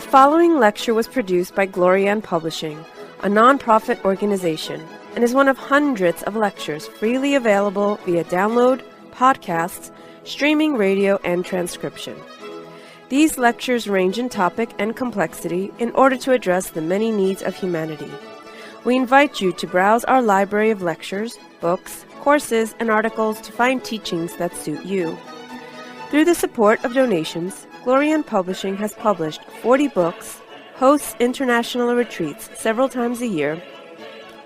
following lecture was produced by Glorian Publishing, a nonprofit organization, and is one of hundreds of lectures freely available via download, podcasts, streaming radio, and transcription. These lectures range in topic and complexity in order to address the many needs of humanity. We invite you to browse our library of lectures, books, courses, and articles to find teachings that suit you. Through the support of donations, Glorian Publishing has published 40 books, hosts international retreats several times a year,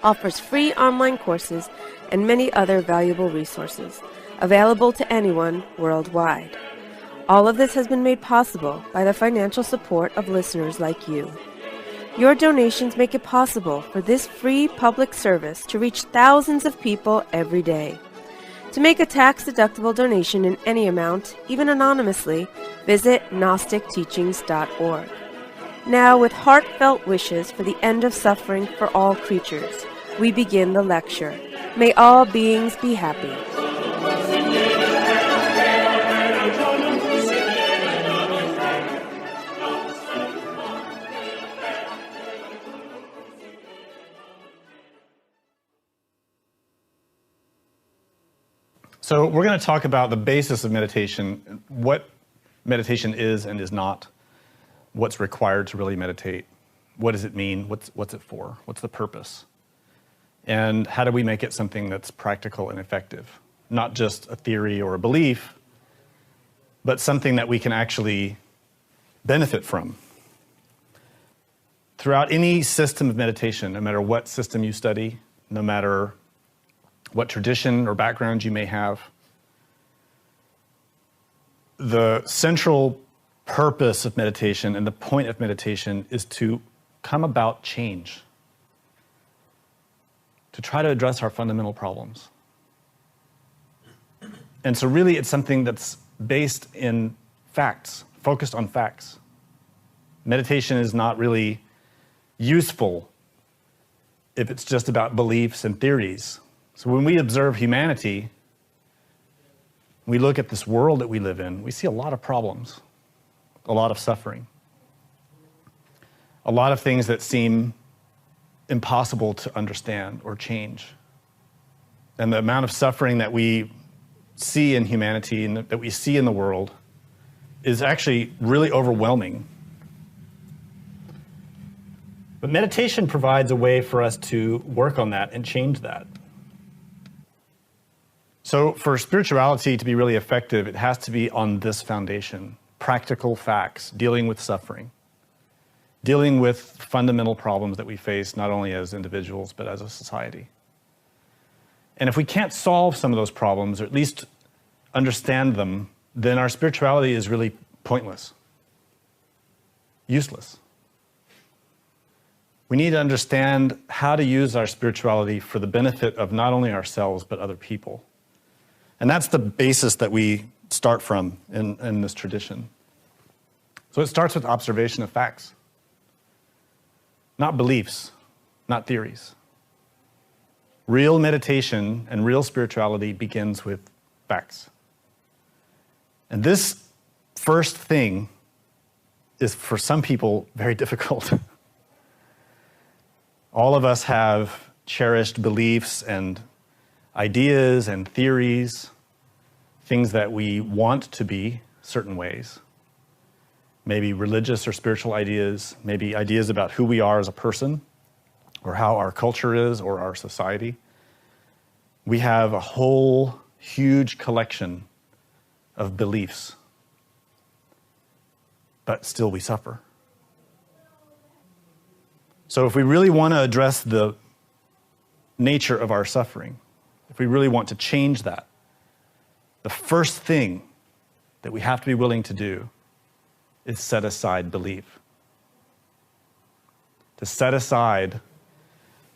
offers free online courses, and many other valuable resources, available to anyone worldwide. All of this has been made possible by the financial support of listeners like you. Your donations make it possible for this free public service to reach thousands of people every day. To make a tax-deductible donation in any amount, even anonymously, visit GnosticTeachings.org. Now, with heartfelt wishes for the end of suffering for all creatures, we begin the lecture. May all beings be happy. So we're going to talk about the basis of meditation, what meditation is and is not, what's required to really meditate, what does it mean, what's it for, what's the purpose, and how do we make it something that's practical and effective, not just a theory or a belief, but something that we can actually benefit from. Throughout any system of meditation, no matter what system you study, no matter what tradition or background you may have, the central purpose of meditation and the point of meditation is to come about change, to try to address our fundamental problems. And so really it's something that's based in facts, focused on facts. Meditation is not really useful if it's just about beliefs and theories. So when we observe humanity, we look at this world that we live in, we see a lot of problems, a lot of suffering, a lot of things that seem impossible to understand or change. And the amount of suffering that we see in humanity and that we see in the world is actually really overwhelming. But meditation provides a way for us to work on that and change that. So for spirituality to be really effective, it has to be on this foundation: practical facts, dealing with suffering, dealing with fundamental problems that we face not only as individuals, but as a society. And if we can't solve some of those problems, or at least understand them, then our spirituality is really pointless, useless. We need to understand how to use our spirituality for the benefit of not only ourselves, but other people. And that's the basis that we start from in this tradition. So it starts with observation of facts, not beliefs, not theories. Real meditation and real spirituality begins with facts. And this first thing is, for some people, very difficult. All of us have cherished beliefs and ideas and theories, things that we want to be certain ways. Maybe religious or spiritual ideas, maybe ideas about who we are as a person, or how our culture is, or our society. We have a whole huge collection of beliefs, but still we suffer. So if we really want to address the nature of our suffering, if we really want to change that, the first thing that we have to be willing to do is set aside belief. To set aside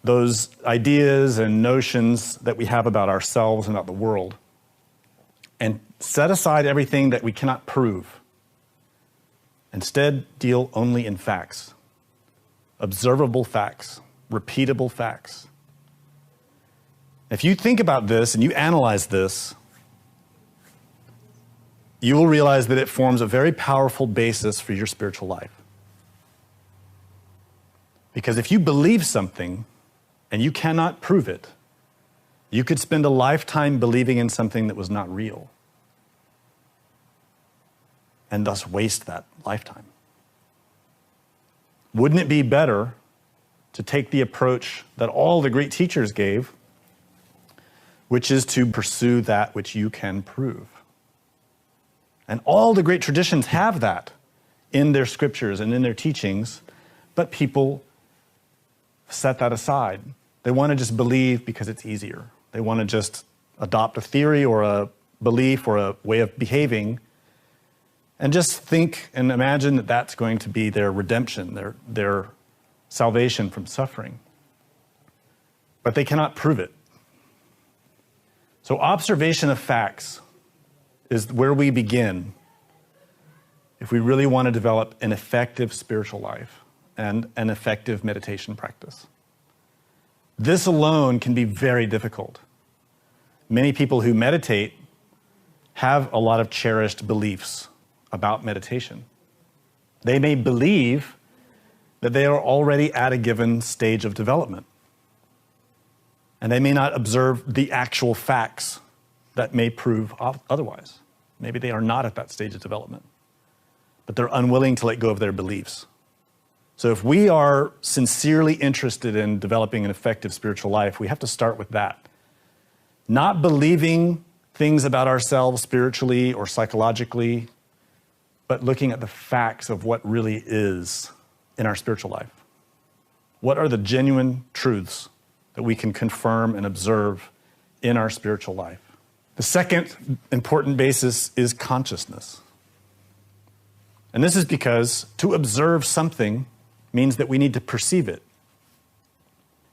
those ideas and notions that we have about ourselves and about the world, and set aside everything that we cannot prove. Instead, deal only in facts, observable facts, repeatable facts. If you think about this and you analyze this, you will realize that it forms a very powerful basis for your spiritual life. Because if you believe something and you cannot prove it, you could spend a lifetime believing in something that was not real and thus waste that lifetime. Wouldn't it be better to take the approach that all the great teachers gave, which is to pursue that which you can prove? And all the great traditions have that in their scriptures and in their teachings, but people set that aside. They want to just believe because it's easier. They want to just adopt a theory or a belief or a way of behaving and just think and imagine that that's going to be their redemption, their salvation from suffering. But they cannot prove it. So observation of facts is where we begin if we really want to develop an effective spiritual life and an effective meditation practice. This alone can be very difficult. Many people who meditate have a lot of cherished beliefs about meditation. They may believe that they are already at a given stage of development, and they may not observe the actual facts that may prove otherwise. Maybe they are not at that stage of development, but they're unwilling to let go of their beliefs. So if we are sincerely interested in developing an effective spiritual life, we have to start with that. Not believing things about ourselves spiritually or psychologically, but looking at the facts of what really is in our spiritual life. What are the genuine truths that we can confirm and observe in our spiritual life? The second important basis is consciousness. And this is because to observe something means that we need to perceive it.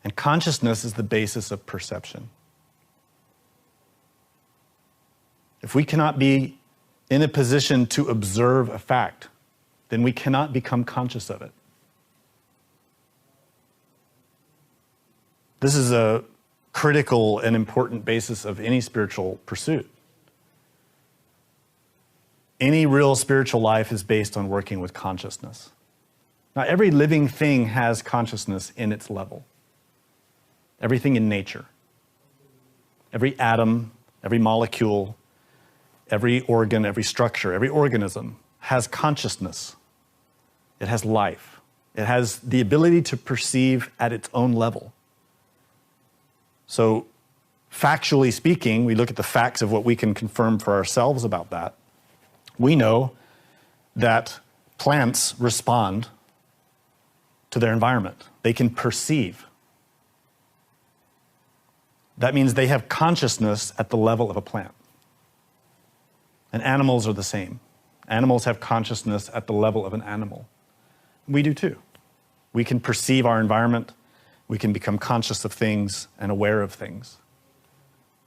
And consciousness is the basis of perception. If we cannot be in a position to observe a fact, then we cannot become conscious of it. This is a critical and important basis of any spiritual pursuit. Any real spiritual life is based on working with consciousness. Now, every living thing has consciousness in its level. Everything in nature. Every atom, every molecule, every organ, every structure, every organism has consciousness. It has life. It has the ability to perceive at its own level. So, factually speaking, we look at the facts of what we can confirm for ourselves about that. We know that plants respond to their environment. They can perceive. That means they have consciousness at the level of a plant. And animals are the same. Animals have consciousness at the level of an animal. We do too. We can perceive our environment. We can become conscious of things and aware of things.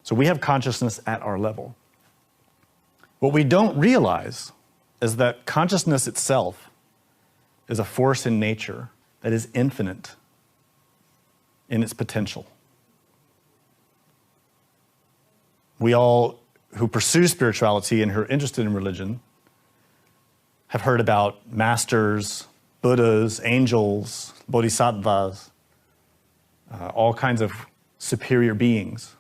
So we have consciousness at our level. What we don't realize is that consciousness itself is a force in nature that is infinite in its potential. We all who pursue spirituality and who are interested in religion have heard about masters, Buddhas, angels, bodhisattvas, all kinds of superior beings.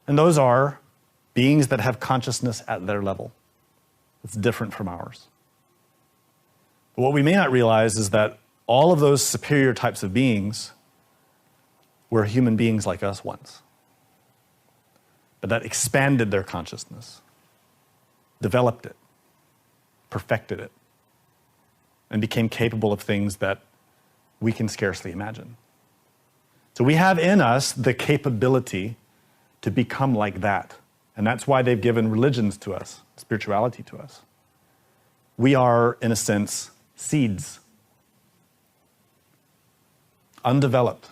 And those are beings that have consciousness at their level. It's different from ours. But what we may not realize is that all of those superior types of beings were human beings like us once. But that expanded their consciousness, developed it, perfected it, and became capable of things that we can scarcely imagine. So we have in us the capability to become like that. And that's why they've given religions to us, spirituality to us. We are, in a sense, seeds, undeveloped,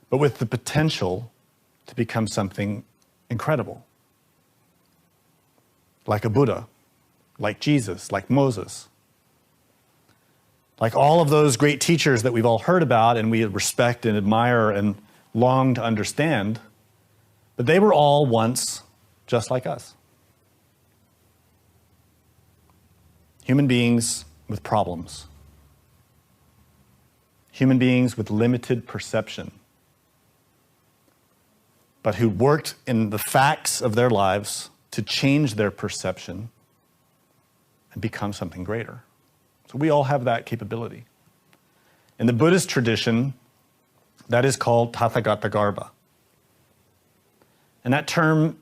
but with the potential to become something incredible. Like a Buddha, like Jesus, like Moses. Like all of those great teachers that we've all heard about and we respect and admire and long to understand, but they were all once just like us. Human beings with problems. human beings with limited perception, but who worked in the facts of their lives to change their perception and become something greater. So we all have that capability. In the Buddhist tradition, that is called Tathagatagarbha. And that term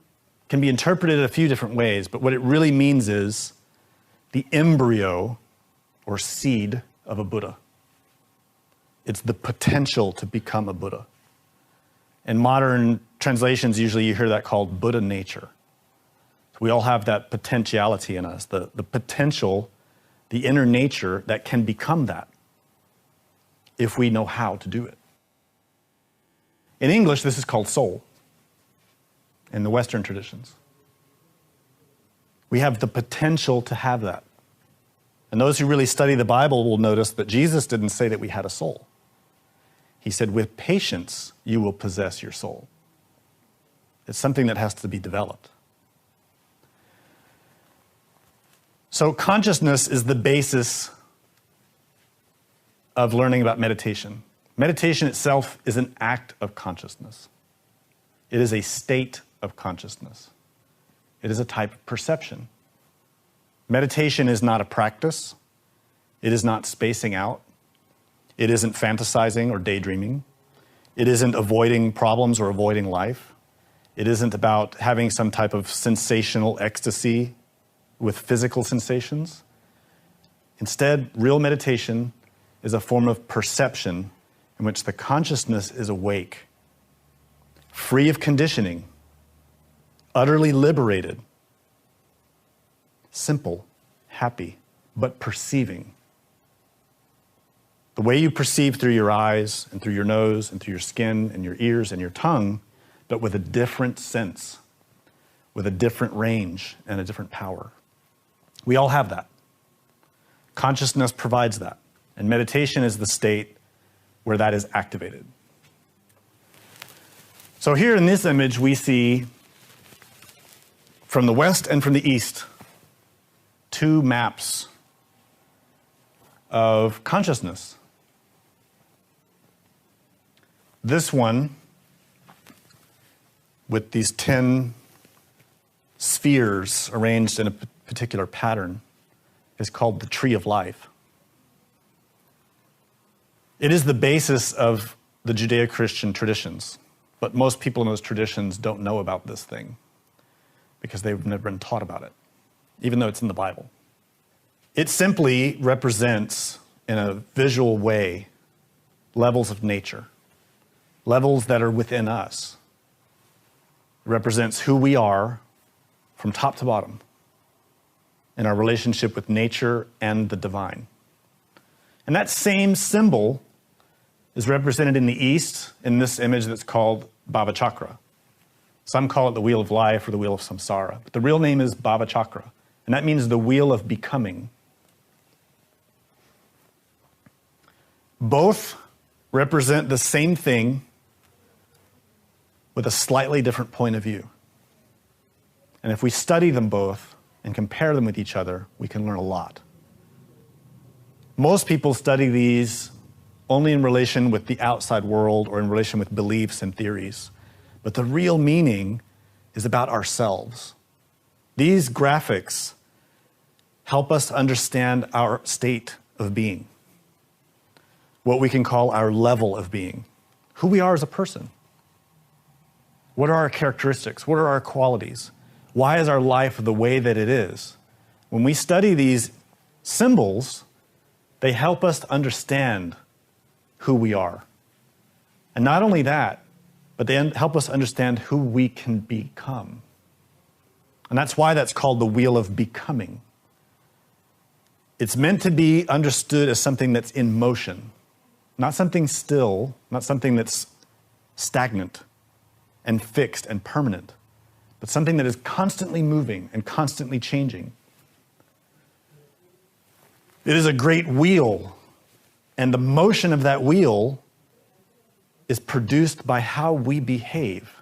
can be interpreted a few different ways, but what it really means is the embryo or seed of a Buddha. It's the potential to become a Buddha. In modern translations, usually you hear that called Buddha nature. So we all have that potentiality in us, the potential, the inner nature that can become that if we know how to do it. In English, this is called soul in the Western traditions. We have the potential to have that. And those who really study the Bible will notice that Jesus didn't say that we had a soul. He said, with patience, you will possess your soul. It's something that has to be developed. So consciousness is the basis of learning about meditation. Meditation itself is an act of consciousness. It is a state of consciousness. It is a type of perception. Meditation is not a practice. It is not spacing out. It isn't fantasizing or daydreaming. It isn't avoiding problems or avoiding life. It isn't about having some type of sensational ecstasy with physical sensations. Instead, real meditation is a form of perception in which the consciousness is awake, free of conditioning, utterly liberated, simple, happy, but perceiving. The way you perceive through your eyes and through your nose and through your skin and your ears and your tongue, but with a different sense, with a different range and a different power. We all have that. Consciousness provides that. And meditation is the state where that is activated. So here in this image, we see from the west and from the east, two maps of consciousness. This one, with these 10 spheres arranged in a particular pattern, is called the Tree of Life. It is the basis of the Judeo-Christian traditions, but most people in those traditions don't know about this thing because they've never been taught about it, even though it's in the Bible. It simply represents, in a visual way, levels of nature, levels that are within us. It represents who we are from top to bottom in our relationship with nature and the divine. And that same symbol is represented in the East in this image that's called Bhava Chakra. Some call it the Wheel of Life or the Wheel of Samsara, but the real name is Bhava Chakra, and that means the wheel of becoming. Both represent the same thing with a slightly different point of view. And if we study them both and compare them with each other, we can learn a lot. Most people study these only in relation with the outside world or in relation with beliefs and theories. But the real meaning is about ourselves. These graphics help us understand our state of being, what we can call our level of being, who we are as a person. What are our characteristics? What are our qualities? Why is our life the way that it is? When we study these symbols, they help us to understand who we are. And not only that, but they help us understand who we can become. And that's why that's called the Wheel of Becoming. It's meant to be understood as something that's in motion, not something still, not something that's stagnant and fixed and permanent, but something that is constantly moving and constantly changing. It is a great wheel, and the motion of that wheel is produced by how we behave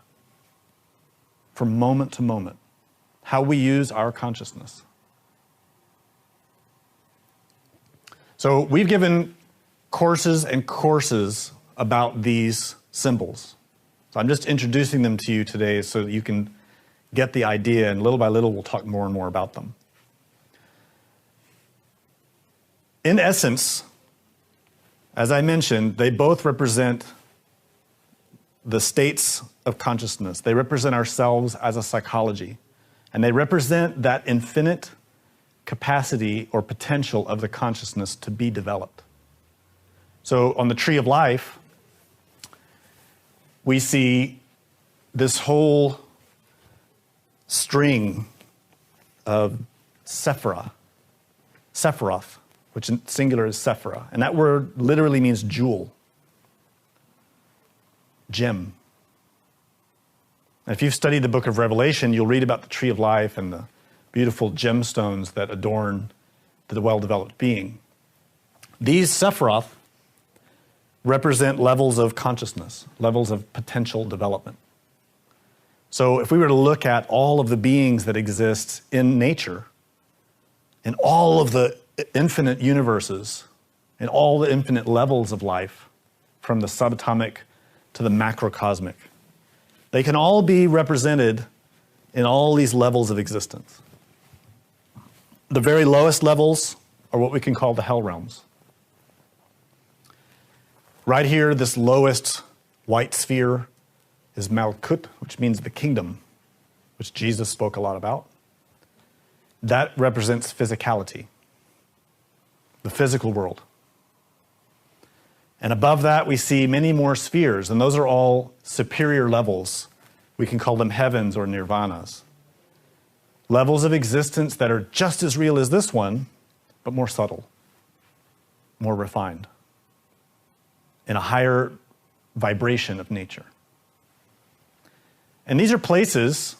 from moment to moment, how we use our consciousness. So we've given courses and courses about these symbols. So I'm just introducing them to you today so that you can get the idea, and little by little we'll talk more and more about them. In essence, as I mentioned, they both represent the states of consciousness. They represent ourselves as a psychology, and they represent that infinite capacity or potential of the consciousness to be developed. So on the tree of life, we see this whole string of Sephiroth, which in singular is Sephira. And that word literally means jewel, gem. And if you've studied the book of Revelation, you'll read about the tree of life and the beautiful gemstones that adorn the well-developed being. These Sephiroth represent levels of consciousness, levels of potential development. So if we were to look at all of the beings that exist in nature, in all of the infinite universes, in all the infinite levels of life, from the subatomic to the macrocosmic, they can all be represented in all these levels of existence. The very lowest levels are what we can call the hell realms. Right here, this lowest white sphere is Malkut, which means the kingdom, which Jesus spoke a lot about. That represents physicality, the physical world. And above that, we see many more spheres, and those are all superior levels. We can call them heavens or nirvanas. Levels of existence that are just as real as this one, but more subtle, more refined, in a higher vibration of nature. And these are places,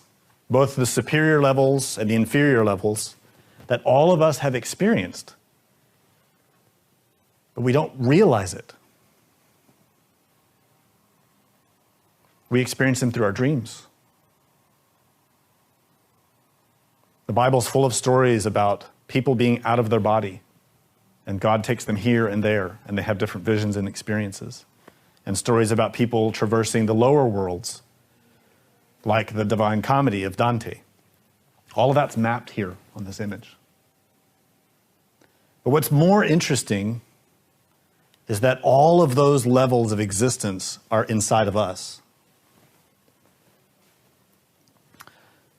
both the superior levels and the inferior levels, that all of us have experienced, but we don't realize it. We experience them through our dreams. The Bible's full of stories about people being out of their body, and God takes them here and there, and they have different visions and experiences. And stories about people traversing the lower worlds, like the Divine Comedy of Dante. All of that's mapped here on this image. But what's more interesting is that all of those levels of existence are inside of us.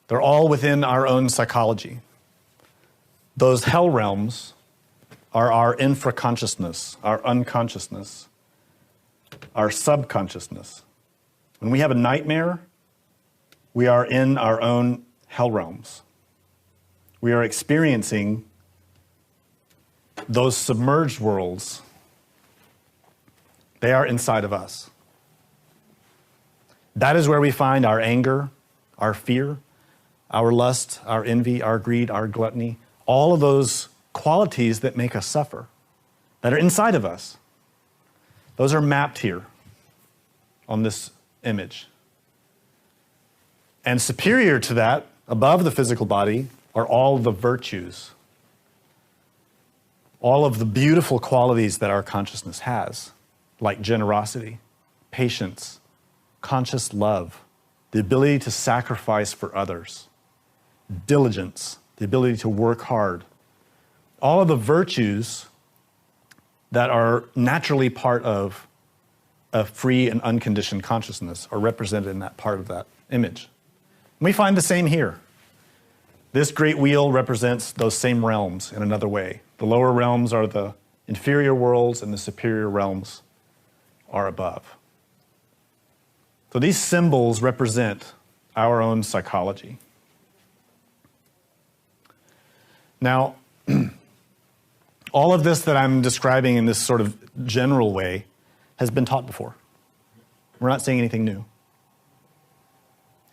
They're all within our own psychology. Those hell realms are our infraconsciousness, our unconsciousness, our subconsciousness. When we have a nightmare, we are in our own hell realms. We are experiencing those submerged worlds. They are inside of us. That is where we find our anger, our fear, our lust, our envy, our greed, our gluttony, all of those qualities that make us suffer, that are inside of us. Those are mapped here on this image. And superior to that, above the physical body, are all the virtues, all of the beautiful qualities that our consciousness has, like generosity, patience, conscious love, the ability to sacrifice for others, diligence, the ability to work hard. All of the virtues that are naturally part of a free and unconditioned consciousness are represented in that part of that image. And we find the same here. This great wheel represents those same realms in another way. The lower realms are the inferior worlds, and the superior realms are above. So these symbols represent our own psychology. Now, all of this that I'm describing in this sort of general way has been taught before. We're not saying anything new.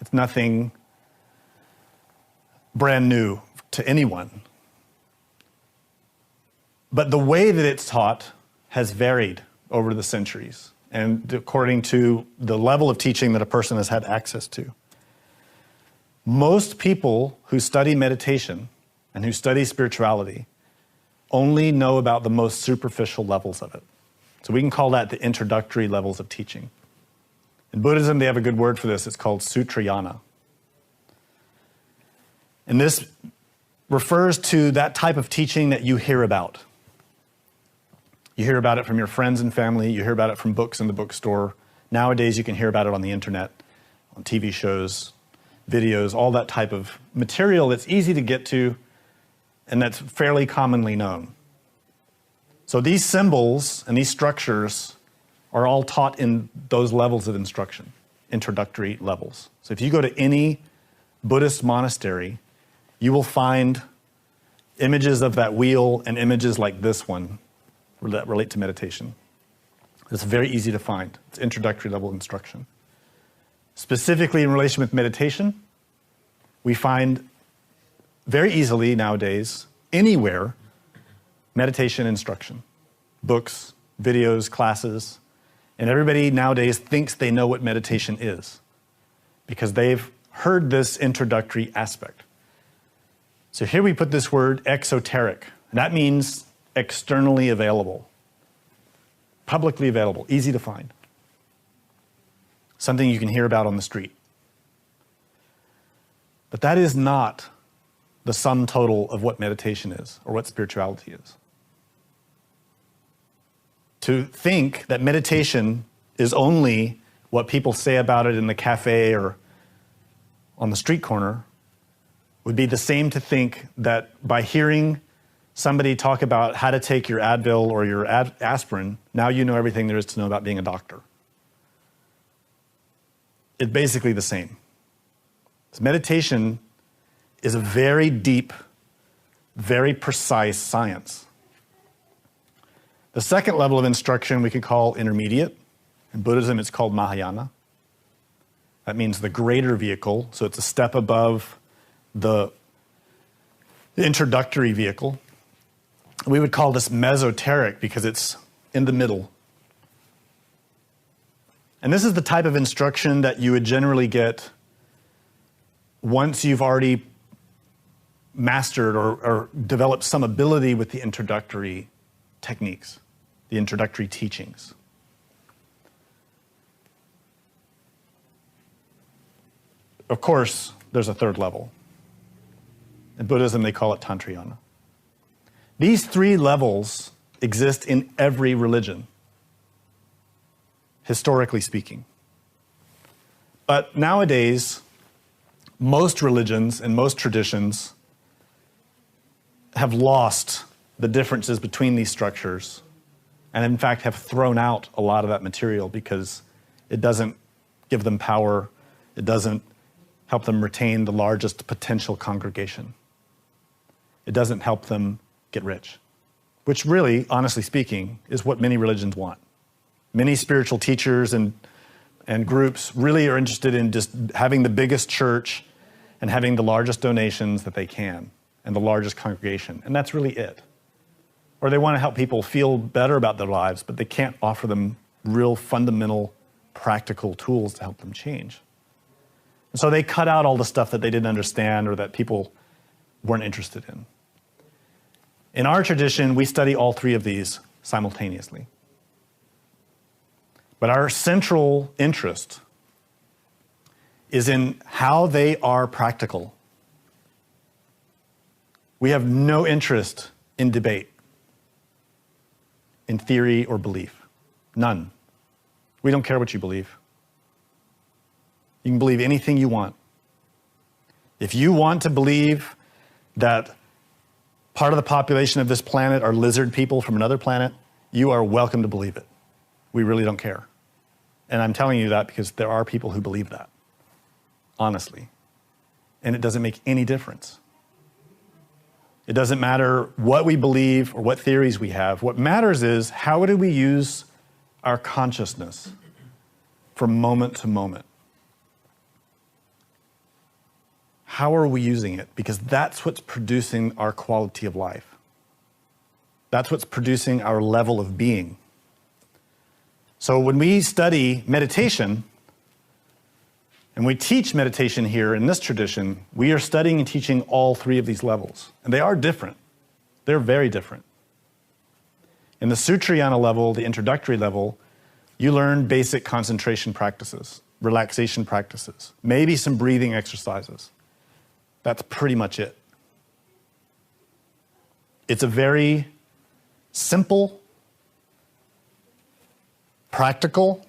It's nothing brand new to anyone. But the way that it's taught has varied over the centuries, and according to the level of teaching that a person has had access to. Most people who study meditation and who study spirituality only know about the most superficial levels of it. So we can call that the introductory levels of teaching. In Buddhism, they have a good word for this. It's called sutrayana. And this refers to that type of teaching that you hear about. You hear about it from your friends and family. You hear about it from books in the bookstore. Nowadays, you can hear about it on the internet, on TV shows, videos, all that type of material that's easy to get to and that's fairly commonly known. So these symbols and these structures are all taught in those levels of instruction, introductory levels. So if you go to any Buddhist monastery, you will find images of that wheel and images like this one that relate to meditation. It's very easy to find. It's introductory level instruction. Specifically in relation with meditation, we find very easily nowadays, anywhere, meditation instruction. Books, videos, classes. And everybody nowadays thinks they know what meditation is because they've heard this introductory aspect. So here we put this word exoteric. And that means externally available, publicly available, easy to find. Something you can hear about on the street. But that is not the sum total of what meditation is or what spirituality is. To think that meditation is only what people say about it in the cafe or on the street corner would be the same to think that by hearing somebody talk about how to take your Advil or your aspirin, now you know everything there is to know about being a doctor. It's basically the same. So meditation is a very deep, very precise science. The second level of instruction we could call intermediate. In Buddhism, it's called Mahayana. That means the greater vehicle, so it's a step above the introductory vehicle. We would call this mesoteric because it's in the middle. And this is the type of instruction that you would generally get once you've already mastered or developed some ability with the introductory techniques, the introductory teachings. Of course, there's a third level. In Buddhism, they call it Tantrayana. These three levels exist in every religion, historically speaking. But nowadays, most religions and most traditions have lost the differences between these structures and in fact have thrown out a lot of that material because it doesn't give them power, it doesn't help them retain the largest potential congregation. It doesn't help them get rich, which really, honestly speaking, is what many religions want. Many spiritual teachers and groups really are interested in just having the biggest church and having the largest donations that they can and the largest congregation, and that's really it. Or they want to help people feel better about their lives, but they can't offer them real fundamental, practical tools to help them change. And so they cut out all the stuff that they didn't understand or that people weren't interested in. In our tradition, we study all three of these simultaneously. But our central interest is in how they are practical. We have no interest in debate, in theory or belief. None. We don't care what you believe. You can believe anything you want. If you want to believe that part of the population of this planet are lizard people from another planet, you are welcome to believe it. We really don't care. And I'm telling you that because there are people who believe that, honestly. And it doesn't make any difference. It doesn't matter what we believe or what theories we have. What matters is how do we use our consciousness from moment to moment? How are we using it? Because that's what's producing our quality of life. That's what's producing our level of being. So when we study meditation, and we teach meditation here in this tradition, we are studying and teaching all three of these levels. And they are different. They're very different. In the Sutrayana level, the introductory level, you learn basic concentration practices, relaxation practices, maybe some breathing exercises. That's pretty much it. It's a very simple, practical,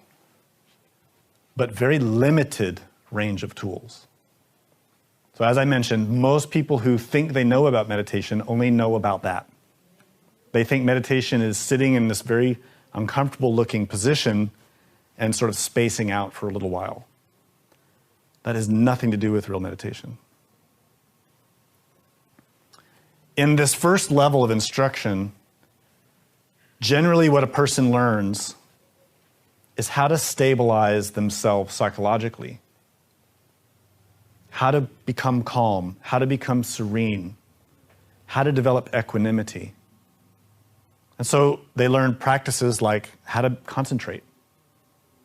but very limited range of tools. So as I mentioned, most people who think they know about meditation only know about that. They think meditation is sitting in this very uncomfortable looking position and sort of spacing out for a little while. That has nothing to do with real meditation. In this first level of instruction, generally what a person learns is how to stabilize themselves psychologically, how to become calm, how to become serene, how to develop equanimity. And so they learn practices like how to concentrate,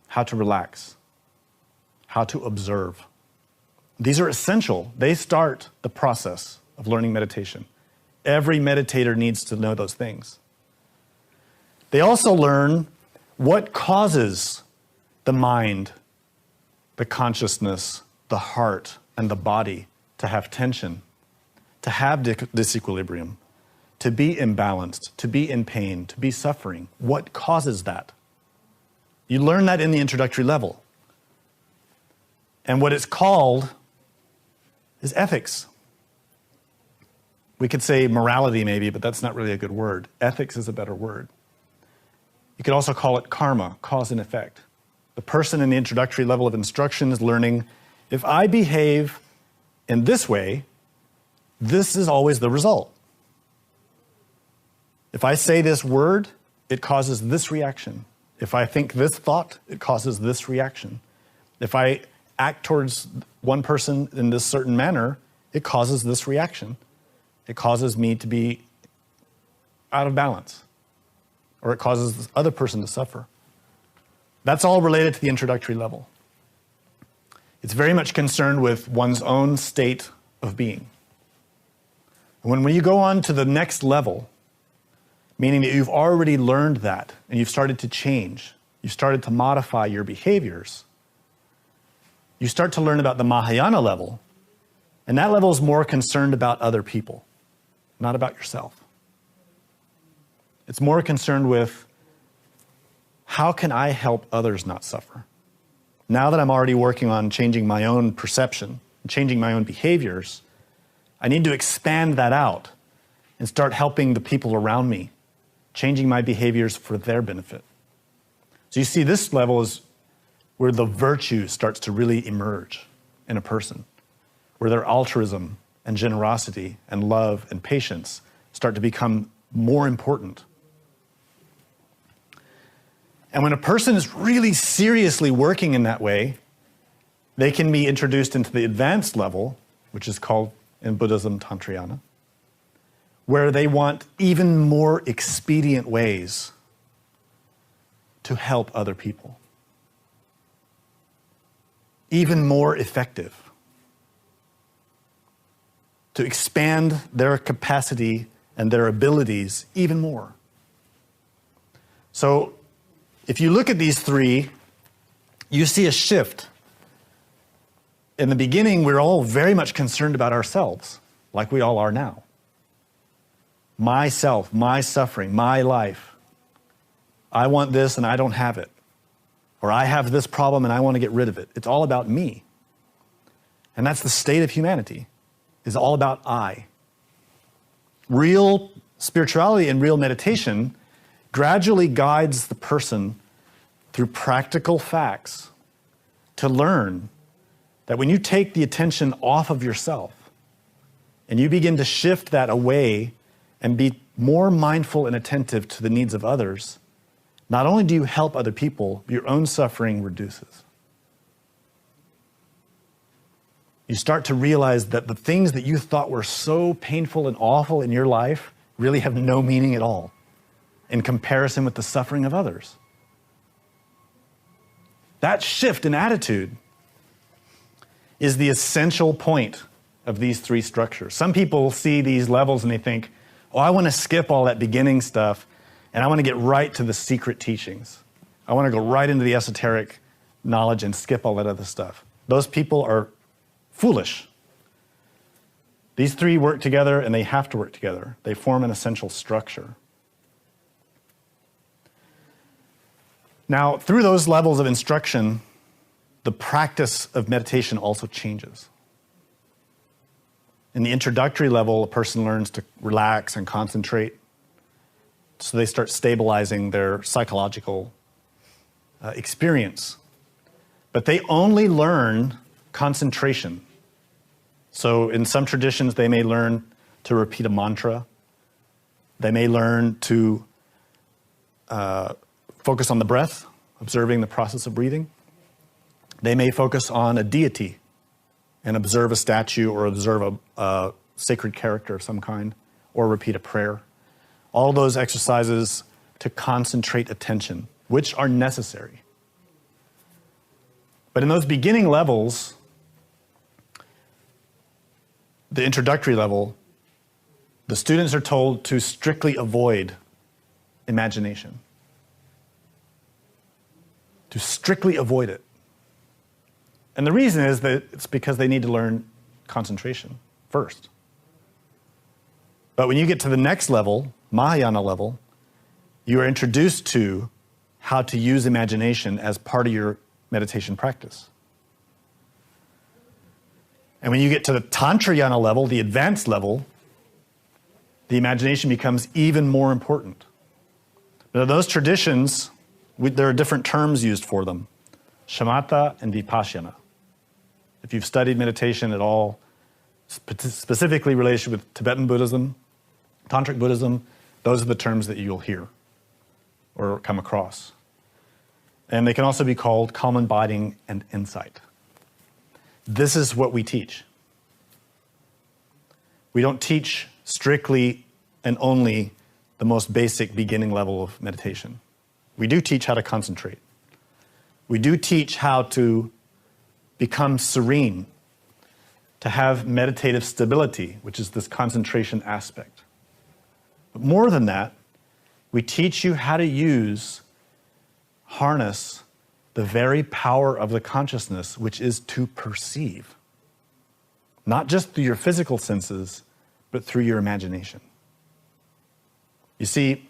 how to relax, how to observe. These are essential. They start the process of learning meditation. Every meditator needs to know those things. They also learn what causes the mind, the consciousness, the heart, and the body to have tension, to have disequilibrium, to be imbalanced, to be in pain, to be suffering. What causes that? You learn that in the introductory level. And what it's called is ethics. We could say morality maybe, but that's not really a good word. Ethics is a better word. You could also call it karma, cause and effect. The person in the introductory level of instruction is learning, if I behave in this way, this is always the result. If I say this word, it causes this reaction. If I think this thought, it causes this reaction. If I act towards one person in this certain manner, it causes this reaction. It causes me to be out of balance, or it causes this other person to suffer. That's all related to the introductory level. It's very much concerned with one's own state of being. And when you go on to the next level, meaning that you've already learned that and you've started to change, you've started to modify your behaviors, you start to learn about the Mahayana level, and that level is more concerned about other people, not about yourself. It's more concerned with, how can I help others not suffer? Now that I'm already working on changing my own perception, changing my own behaviors, I need to expand that out and start helping the people around me, changing my behaviors for their benefit. So you see, this level is where the virtue starts to really emerge in a person, where their altruism and generosity and love and patience start to become more important. And when a person is really seriously working in that way, they can be introduced into the advanced level, which is called in Buddhism Tantrayana, where they want even more expedient ways to help other people, even more effective, to expand their capacity and their abilities even more. So if you look at these three, you see a shift. In the beginning, we're all very much concerned about ourselves, like we all are now. Myself, my suffering, my life. I want this and I don't have it. Or I have this problem and I want to get rid of it. It's all about me. And that's the state of humanity, is all about I. Real spirituality and real meditation gradually guides the person through practical facts to learn that when you take the attention off of yourself and you begin to shift that away and be more mindful and attentive to the needs of others, not only do you help other people, but your own suffering reduces. You start to realize that the things that you thought were so painful and awful in your life really have no meaning at all in comparison with the suffering of others. That shift in attitude is the essential point of these three structures. Some people see these levels and they think, oh, I want to skip all that beginning stuff And I want to get right to the secret teachings. I want to go right into the esoteric knowledge and skip all that other stuff. Those people are foolish. These three work together, and they have to work together. They form an essential structure. Now, through those levels of instruction, the practice of meditation also changes. In the introductory level, a person learns to relax and concentrate. So they start stabilizing their psychological experience. But they only learn concentration. So in some traditions, they may learn to repeat a mantra. They may learn to focus on the breath, observing the process of breathing. They may focus on a deity and observe a statue or observe a sacred character of some kind, or repeat a prayer. All those exercises to concentrate attention, which are necessary. But in those beginning levels, the introductory level, the students are told to strictly avoid imagination. To strictly avoid it. And the reason is that it's because they need to learn concentration first. But when you get to the next level, Mahayana level, you are introduced to how to use imagination as part of your meditation practice. And when you get to the Tantrayana level, the advanced level, the imagination becomes even more important. Now, those traditions, there are different terms used for them, shamatha and vipassana. If you've studied meditation at all, specifically related with Tibetan Buddhism, Tantric Buddhism, those are the terms that you'll hear or come across. And they can also be called calm abiding and insight. This is what we teach. We don't teach strictly and only the most basic beginning level of meditation. We do teach how to concentrate. We do teach how to become serene, to have meditative stability, which is this concentration aspect. But more than that, we teach you how to harness the very power of the consciousness, which is to perceive. Not just through your physical senses, but through your imagination. You see,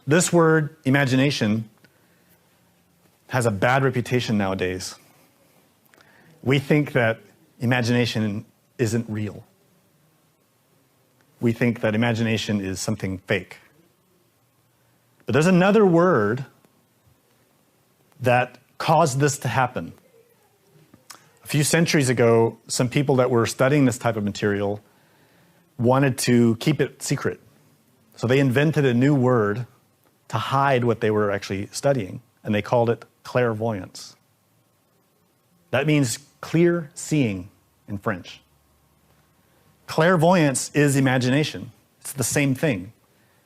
this word, imagination, has a bad reputation nowadays. We think that imagination isn't real. We think that imagination is something fake. But there's another word that caused this to happen. A few centuries ago, some people that were studying this type of material wanted to keep it secret. So they invented a new word to hide what they were actually studying, and they called it clairvoyance. That means clear seeing in French. Clairvoyance is imagination. It's the same thing.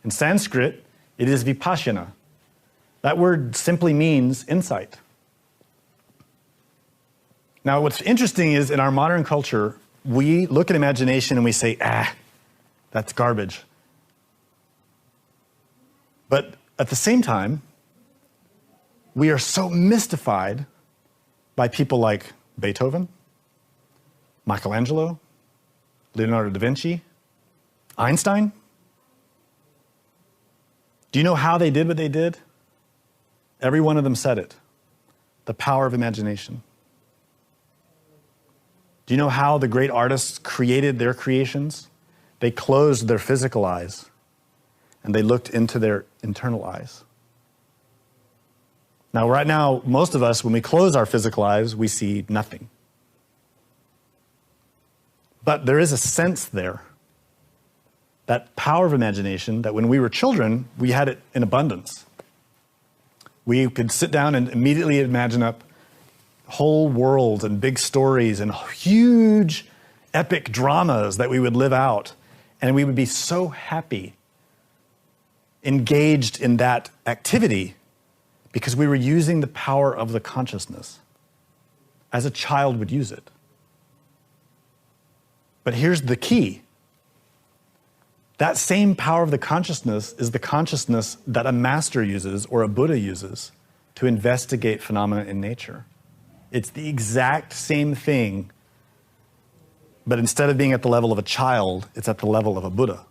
In Sanskrit, it is vipassana. That word simply means insight. Now, what's interesting is in our modern culture, we look at imagination and we say, that's garbage. But at the same time, we are so mystified by people like Beethoven, Michelangelo, Leonardo da Vinci, Einstein. Do you know how they did what they did? Every one of them said it. The power of imagination. Do you know how the great artists created their creations? They closed their physical eyes and they looked into their internal eyes. Now, right now, most of us, when we close our physical eyes, we see nothing. But there is a sense there, that power of imagination, that when we were children, we had it in abundance. We could sit down and immediately imagine up whole worlds and big stories and huge epic dramas that we would live out. And we would be so happy, engaged in that activity, because we were using the power of the consciousness as a child would use it. But here's the key. That same power of the consciousness is the consciousness that a master uses or a Buddha uses to investigate phenomena in nature. It's the exact same thing, but instead of being at the level of a child, it's at the level of a Buddha.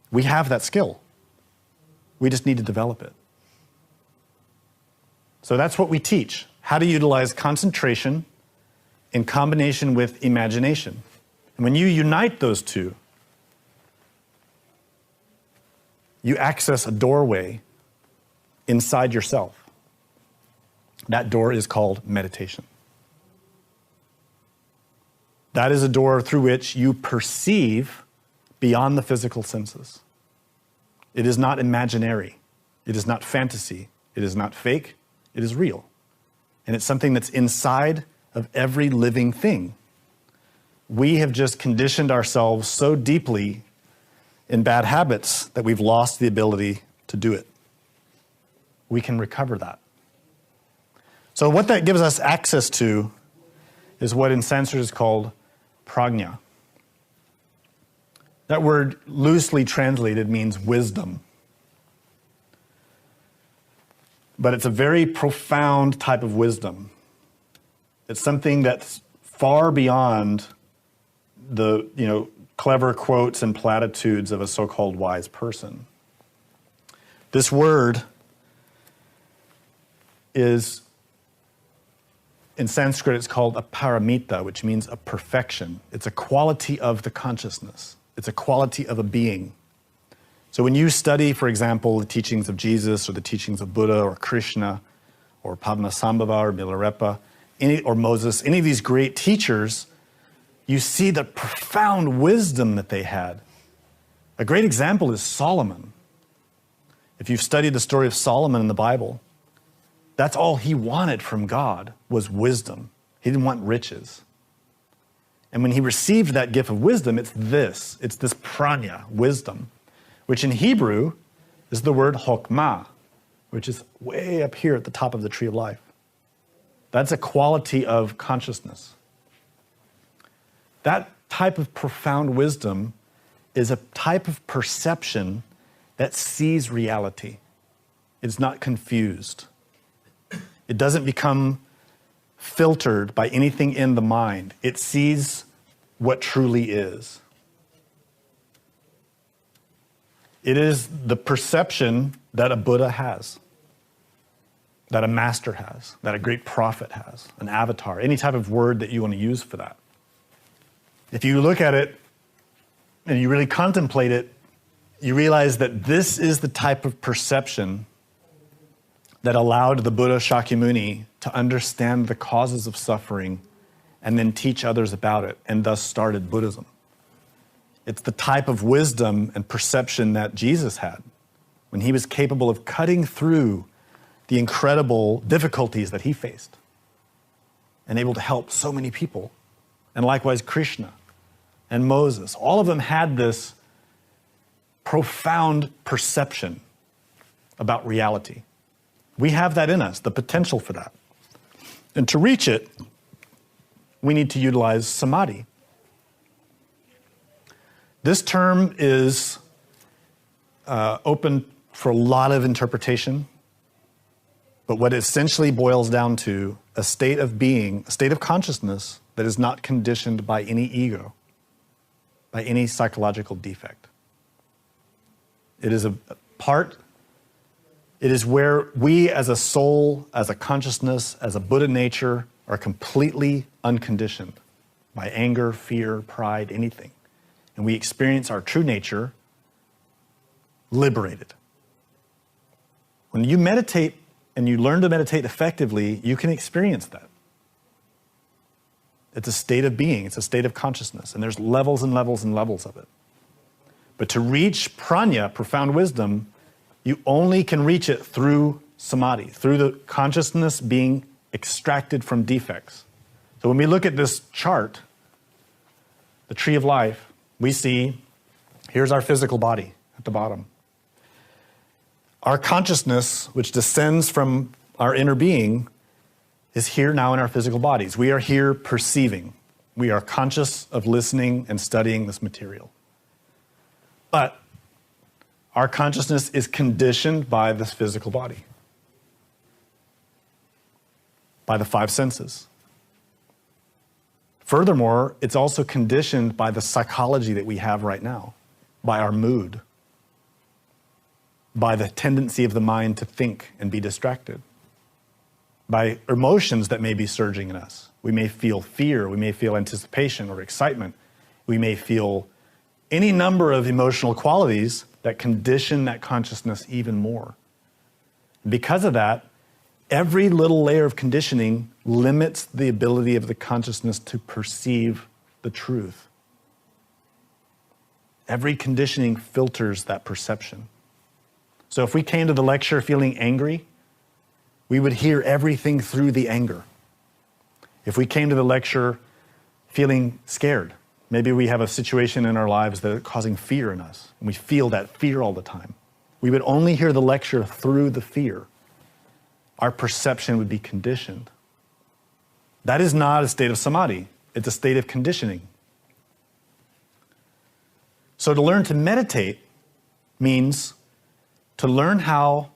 We have that skill. We just need to develop it. So that's what we teach, how to utilize concentration in combination with imagination. And when you unite those two, you access a doorway inside yourself. That door is called meditation. That is a door through which you perceive beyond the physical senses. It is not imaginary. It is not fantasy. It is not fake. It is real. And it's something that's inside of every living thing. We have just conditioned ourselves so deeply in bad habits that we've lost the ability to do it. We can recover that. So what that gives us access to is what in Sanskrit is called prajna. That word loosely translated means wisdom. But it's a very profound type of wisdom. It's something that's far beyond the, clever quotes and platitudes of a so-called wise person. This word is, in Sanskrit, it's called a paramita, which means a perfection. It's a quality of the consciousness. It's a quality of a being. So when you study, for example, the teachings of Jesus or the teachings of Buddha or Krishna or Padmasambhava or Milarepa, or Moses, any of these great teachers, you see the profound wisdom that they had. A great example is Solomon. If you've studied the story of Solomon in the Bible, that's all he wanted from God was wisdom. He didn't want riches. And when he received that gift of wisdom, it's this prajna, wisdom, which in Hebrew is the word chokmah, which is way up here at the top of the tree of life. That's a quality of consciousness. That type of profound wisdom is a type of perception that sees reality. It's not confused. It doesn't become filtered by anything in the mind. It sees what truly is. It is the perception that a Buddha has, that a master has, that a great prophet has, an avatar, any type of word that you want to use for that. If you look at it and you really contemplate it, you realize that this is the type of perception that allowed the Buddha Shakyamuni to understand the causes of suffering and then teach others about it, and thus started Buddhism. It's the type of wisdom and perception that Jesus had when he was capable of cutting through the incredible difficulties that he faced and able to help so many people. And likewise, Krishna and Moses, all of them had this profound perception about reality. We have that in us, the potential for that. And to reach it, we need to utilize samadhi. This term is open for a lot of interpretation, but what it essentially boils down to a state of being, a state of consciousness that is not conditioned by any ego, by any psychological defect. It is a part, it is where we as a soul, as a consciousness, as a Buddha nature are completely unconditioned by anger, fear, pride, anything. And we experience our true nature liberated. When you meditate and you learn to meditate effectively, you can experience that. It's a state of being, it's a state of consciousness, and there's levels and levels and levels of it. But to reach prajna, profound wisdom, you only can reach it through samadhi, through the consciousness being extracted from defects. So when we look at this chart, the tree of life, we see, here's our physical body at the bottom. Our consciousness, which descends from our inner being, is here now in our physical bodies. We are here perceiving. We are conscious of listening and studying this material. But our consciousness is conditioned by this physical body, by the five senses. Furthermore, it's also conditioned by the psychology that we have right now, by our mood, by the tendency of the mind to think and be distracted, by emotions that may be surging in us. We may feel fear, we may feel anticipation or excitement, we may feel any number of emotional qualities that condition that consciousness even more. Because of that, every little layer of conditioning limits the ability of the consciousness to perceive the truth. Every conditioning filters that perception. So if we came to the lecture feeling angry, we would hear everything through the anger. If we came to the lecture feeling scared, maybe we have a situation in our lives that is causing fear in us, and we feel that fear all the time. We would only hear the lecture through the fear. Our perception would be conditioned. That is not a state of samadhi. It's a state of conditioning. So to learn to meditate means to learn how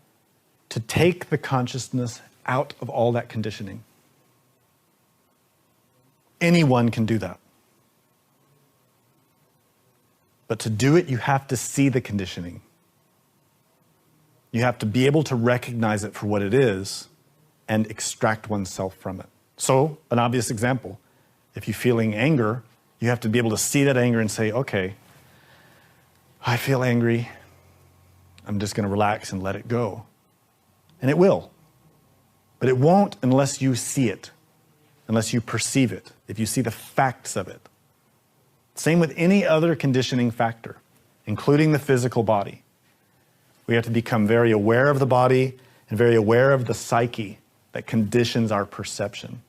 to take the consciousness out of all that conditioning. Anyone can do that. But to do it, you have to see the conditioning. You have to be able to recognize it for what it is and extract oneself from it. So, an obvious example, if you're feeling anger, you have to be able to see that anger and say, okay, I feel angry. I'm just going to relax and let it go. And it will. But it won't unless you see it, unless you perceive it, if you see the facts of it. Same with any other conditioning factor, including the physical body. We have to become very aware of the body and very aware of the psyche that conditions our perception.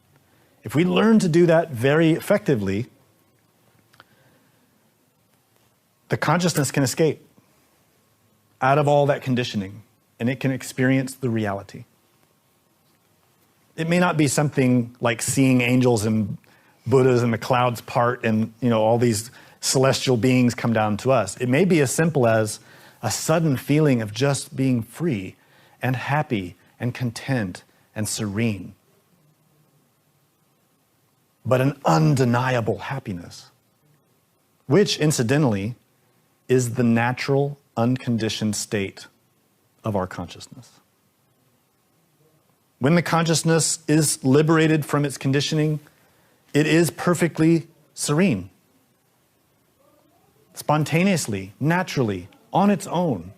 If we learn to do that very effectively, the consciousness can escape out of all that conditioning, and it can experience the reality. It may not be something like seeing angels and Buddhas and the clouds part and all these celestial beings come down to us. It may be as simple as a sudden feeling of just being free and happy and content and serene. But an undeniable happiness, which incidentally is the natural, unconditioned state of our consciousness. When the consciousness is liberated from its conditioning, it is perfectly serene, spontaneously, naturally, on its own.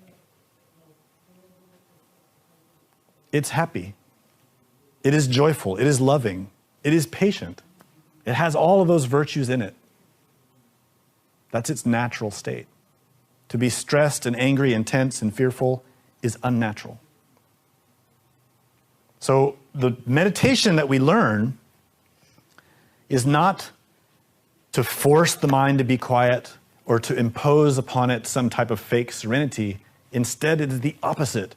It's happy. It is joyful. It is loving. It is patient. It has all of those virtues in it. That's its natural state. To be stressed and angry and tense and fearful is unnatural. So the meditation that we learn is not to force the mind to be quiet or to impose upon it some type of fake serenity. Instead, it is the opposite.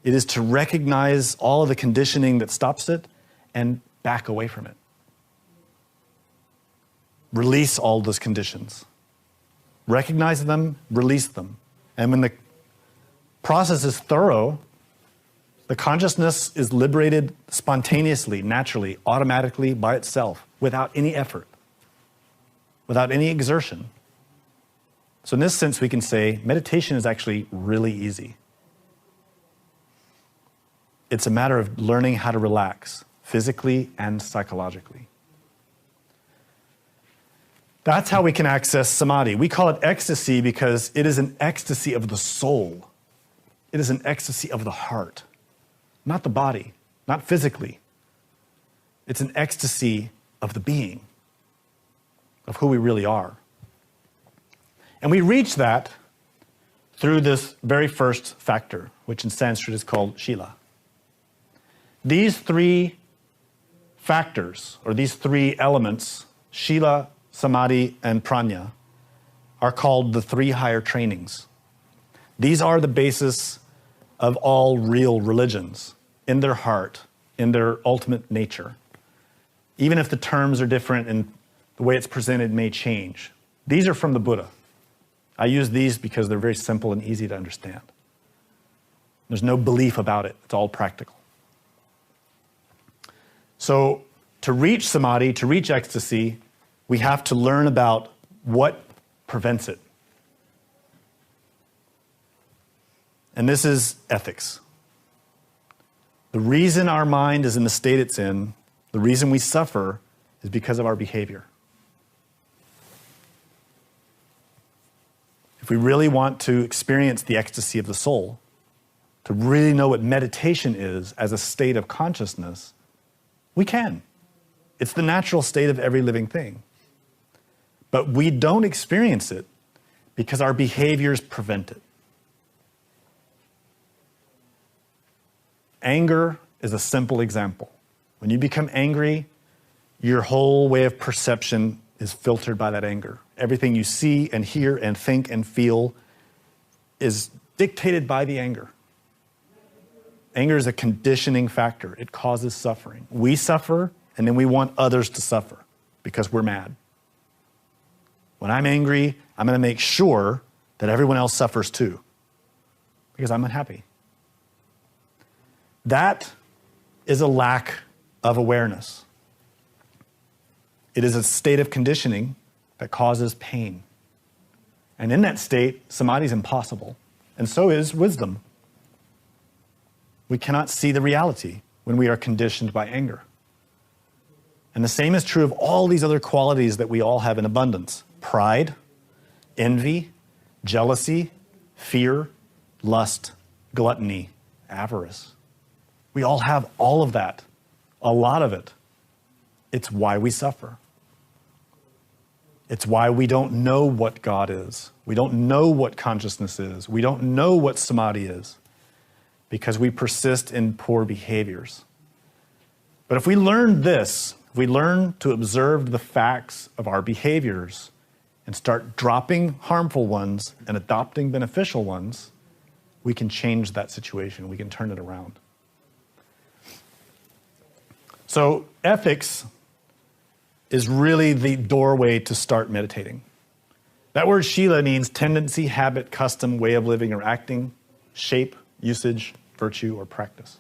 It is to recognize all of the conditioning that stops it and back away from it. Release all those conditions. Recognize them, release them. And when the process is thorough, the consciousness is liberated spontaneously, naturally, automatically, by itself, without any effort, without any exertion. So in this sense, we can say meditation is actually really easy. It's a matter of learning how to relax, physically and psychologically. That's how we can access samadhi. We call it ecstasy because it is an ecstasy of the soul. It is an ecstasy of the heart, not the body, not physically. It's an ecstasy of the being, of who we really are. And we reach that through this very first factor, which in Sanskrit is called shila. These three factors, or these three elements, shila, samadhi, and prajna, are called the three higher trainings. These are the basis of all real religions, in their heart, in their ultimate nature. Even if the terms are different and the way it's presented may change. These are from the Buddha. I use these because they're very simple and easy to understand. There's no belief about it. It's all practical. So to reach samadhi, to reach ecstasy, we have to learn about what prevents it. And this is ethics. The reason our mind is in the state it's in, the reason we suffer, is because of our behavior. If we really want to experience the ecstasy of the soul, to really know what meditation is as a state of consciousness, we can. It's the natural state of every living thing. But we don't experience it because our behaviors prevent it. Anger is a simple example. When you become angry, your whole way of perception is filtered by that anger. Everything you see and hear and think and feel is dictated by the anger. Anger is a conditioning factor. It causes suffering. We suffer, and then we want others to suffer because we're mad. When I'm angry, I'm going to make sure that everyone else suffers too because I'm unhappy. That is a lack of awareness. It is a state of conditioning that causes pain. And in that state, samadhi is impossible, and so is wisdom. We cannot see the reality when we are conditioned by anger. And the same is true of all these other qualities that we all have in abundance: pride, envy, jealousy, fear, lust, gluttony, avarice. We all have all of that, a lot of it. It's why we suffer. It's why we don't know what God is. We don't know what consciousness is. We don't know what samadhi is, because we persist in poor behaviors. But if we learn this, if we learn to observe the facts of our behaviors and start dropping harmful ones and adopting beneficial ones, we can change that situation. We can turn it around. So ethics is really the doorway to start meditating. That word shila means tendency, habit, custom, way of living or acting, shape, usage, virtue, or practice.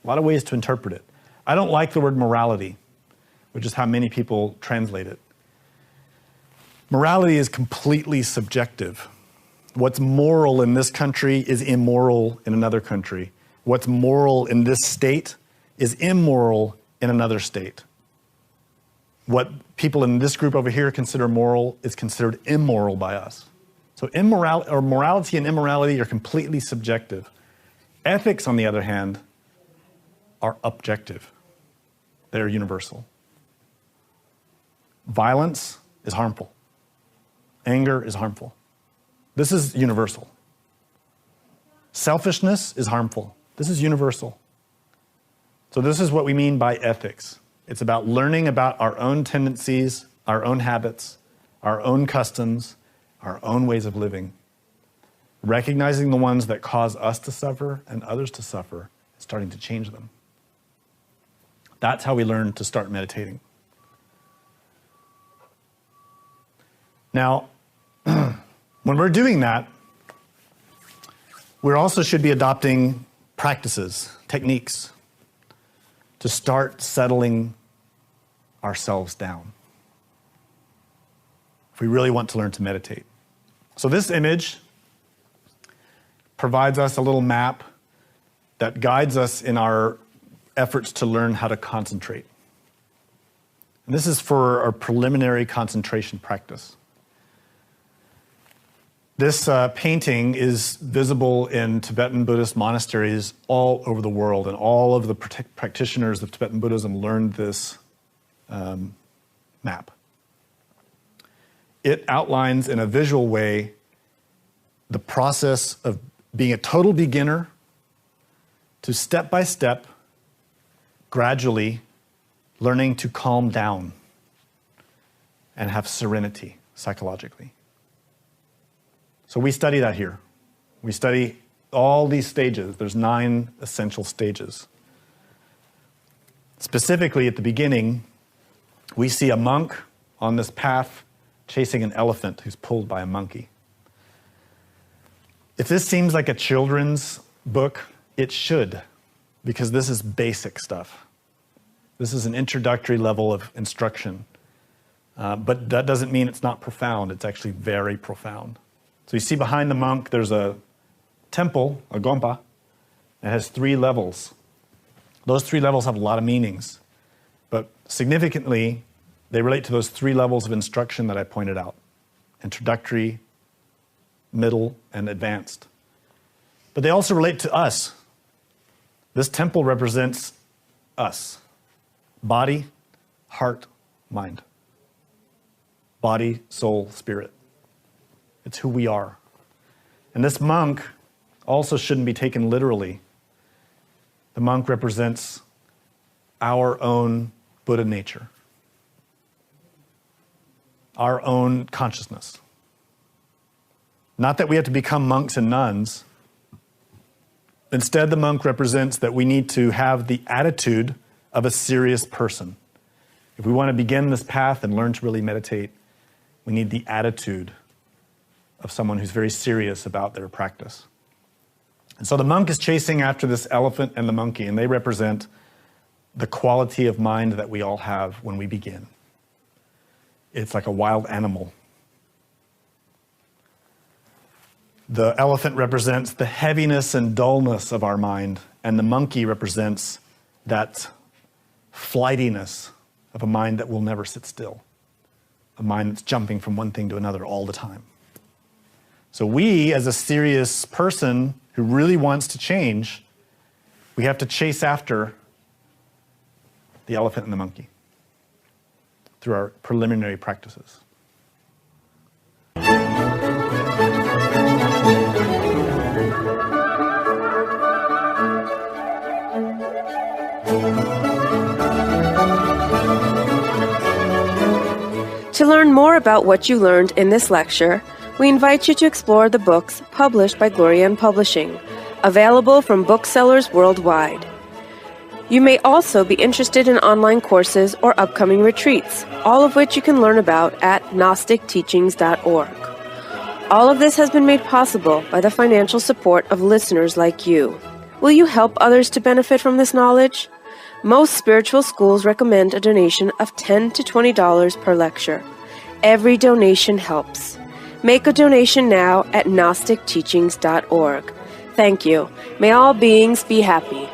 A lot of ways to interpret it. I don't like the word morality, which is how many people translate it. Morality is completely subjective. What's moral in this country is immoral in another country. What's moral in this state is immoral in another state. What people in this group over here consider moral is considered immoral by us. So morality and immorality are completely subjective. Ethics, on the other hand, are objective. They're universal. Violence is harmful. Anger is harmful. This is universal. Selfishness is harmful. This is universal. So this is what we mean by ethics. It's about learning about our own tendencies, our own habits, our own customs, our own ways of living. Recognizing the ones that cause us to suffer and others to suffer, and starting to change them. That's how we learn to start meditating. Now, when we're doing that, we also should be adopting practices, techniques, to start settling ourselves down if we really want to learn to meditate. So this image provides us a little map that guides us in our efforts to learn how to concentrate. And this is for our preliminary concentration practice. This painting is visible in Tibetan Buddhist monasteries all over the world, and all of the practitioners of Tibetan Buddhism learned this map. It outlines in a visual way the process of being a total beginner to step by step, gradually learning to calm down and have serenity psychologically. So we study that here. We study all these stages. There's 9 essential stages. Specifically, at the beginning, we see a monk on this path chasing an elephant who's pulled by a monkey. If this seems like a children's book, it should, because this is basic stuff. This is an introductory level of instruction. But that doesn't mean it's not profound. It's actually very profound. So you see behind the monk, there's a temple, a gompa, that has 3 levels. Those 3 levels have a lot of meanings. But significantly, they relate to those 3 levels of instruction that I pointed out: introductory, middle, and advanced. But they also relate to us. This temple represents us: body, heart, mind. Body, soul, spirit. It's who we are. And this monk also shouldn't be taken literally. The monk represents our own Buddha nature, our own consciousness. Not that we have to become monks and nuns. Instead, the monk represents that we need to have the attitude of a serious person. If we want to begin this path and learn to really meditate, we need the attitude of someone who's very serious about their practice. And so the monk is chasing after this elephant and the monkey, and they represent the quality of mind that we all have when we begin. It's like a wild animal. The elephant represents the heaviness and dullness of our mind, and the monkey represents that flightiness of a mind that will never sit still, a mind that's jumping from one thing to another all the time. So we, as a serious person who really wants to change, we have to chase after the elephant and the monkey through our preliminary practices. To learn more about what you learned in this lecture, we invite you to explore the books published by Glorian Publishing, available from booksellers worldwide. You may also be interested in online courses or upcoming retreats, all of which you can learn about at gnosticteachings.org. All of this has been made possible by the financial support of listeners like you. Will you help others to benefit from this knowledge? Most spiritual schools recommend a donation of $10 to $20 per lecture. Every donation helps. Make a donation now at gnosticteachings.org. Thank you. May all beings be happy.